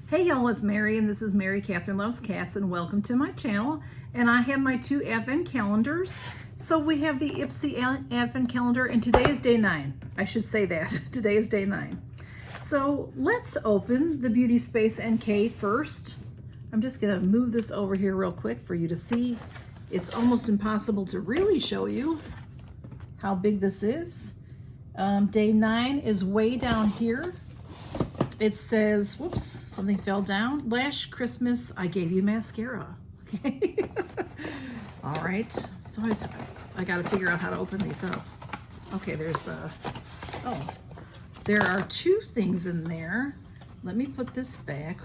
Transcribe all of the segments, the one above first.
Hey y'all, it's Mary and this is Mary Catherine Loves Cats and welcome to my channel. And I have my 2 advent calendars. So we have the Ipsy advent calendar and today is day 9. I should say that. Today is day 9. So let's open the Beauty Space NK first. I'm just gonna move this over here real quick for you to see. It's almost impossible to really show you how big this is. Day 9 is way down here. It says, whoops, something fell down. Last Christmas, I gave you mascara. Okay. All right. It's always, I got to figure out how to open these up. Okay, there's there are 2 things in there. Let me put this back.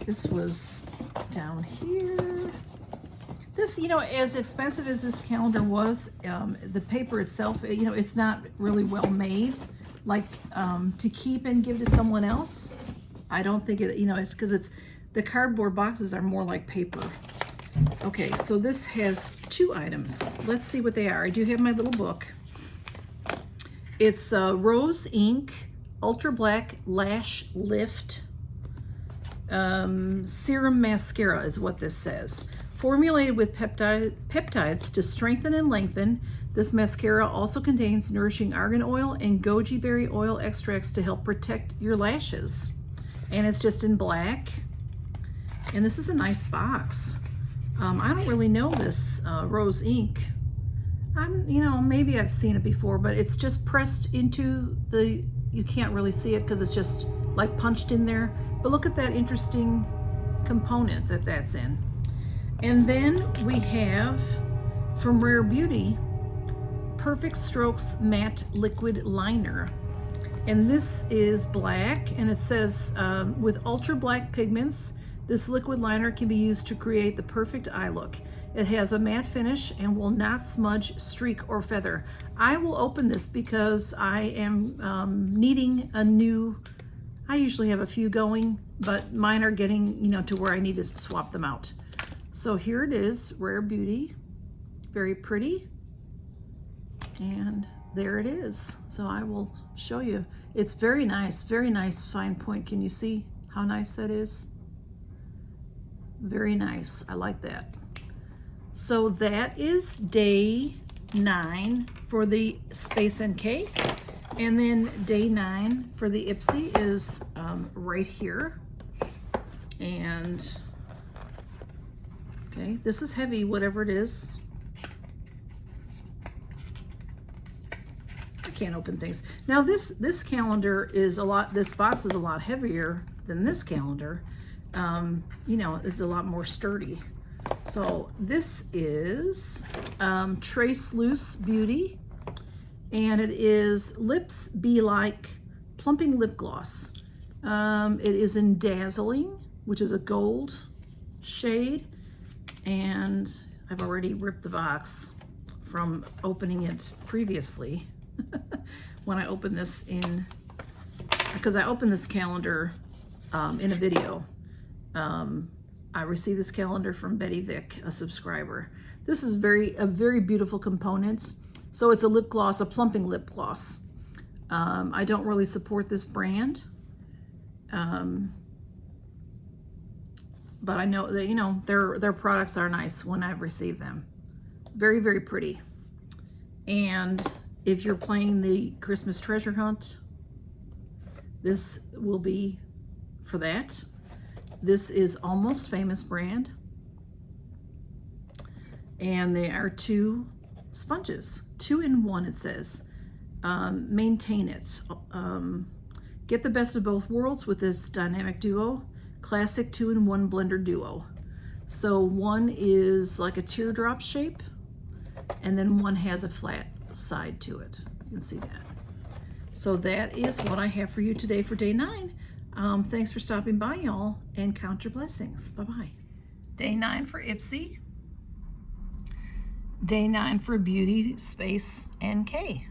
This was down here. This, you know, as expensive as this calendar was, the paper itself, you know, it's not really well made. Like to keep and give to someone else. I don't think it, you know, it's because it's, the cardboard boxes are more like paper. Okay, so this has 2 items. Let's see what they are. I do have my little book. It's Rose Ink Ultra Black Lash Lift Serum Mascara is what this says. Formulated with peptides to strengthen and lengthen, this mascara also contains nourishing argan oil and goji berry oil extracts to help protect your lashes. And it's just in black. And this is a nice box. I don't really know this Rose Ink. You know, maybe I've seen it before, but it's just pressed into the, you can't really see it because it's just like punched in there. But look at that interesting component that's in. And then we have from Rare Beauty, Perfect Strokes Matte Liquid Liner. And this is black, and it says, with ultra black pigments, this liquid liner can be used to create the perfect eye look. It has a matte finish and will not smudge, streak, or feather. I will open this because I am needing a new, I usually have a few going, but mine are getting, you know, to where I need to swap them out. So here it is, Rare Beauty, very pretty. And there it is. So I will show you. It's very nice fine point. Can you see how nice that is? Very nice. I like that. So that is day 9 for the Space NK. And then day 9 for the Ipsy is right here. And okay, this is heavy, whatever it is. Can't open things. Now this calendar is a lot, this box is a lot heavier than this calendar. You know, it's a lot more sturdy. So this is Trace Loose Beauty, and it is Lips Be Like Plumping Lip Gloss. It is in Dazzling, which is a gold shade, and I've already ripped the box from opening it previously. When I opened this in, because I opened this calendar in a video. I received this calendar from Betty Vick, a subscriber. This is a very beautiful component. So it's a lip gloss, a plumping lip gloss. I don't really support this brand, but I know that, you know, their products are nice when I've received them. Very, very pretty. And if you're playing the Christmas treasure hunt, this will be for that. This is Almost Famous brand. And they are 2 sponges. 2 in 1, it says. Maintain it. Get the best of both worlds with this dynamic duo. Classic 2-in-1 blender duo. So one is like a teardrop shape, and then one has a flat side to it. You can see that. So that is what I have for you today for day 9. Thanks for stopping by, y'all, and count your blessings. Bye-bye. Day 9 for Ipsy. Day 9 for Beauty Space NK.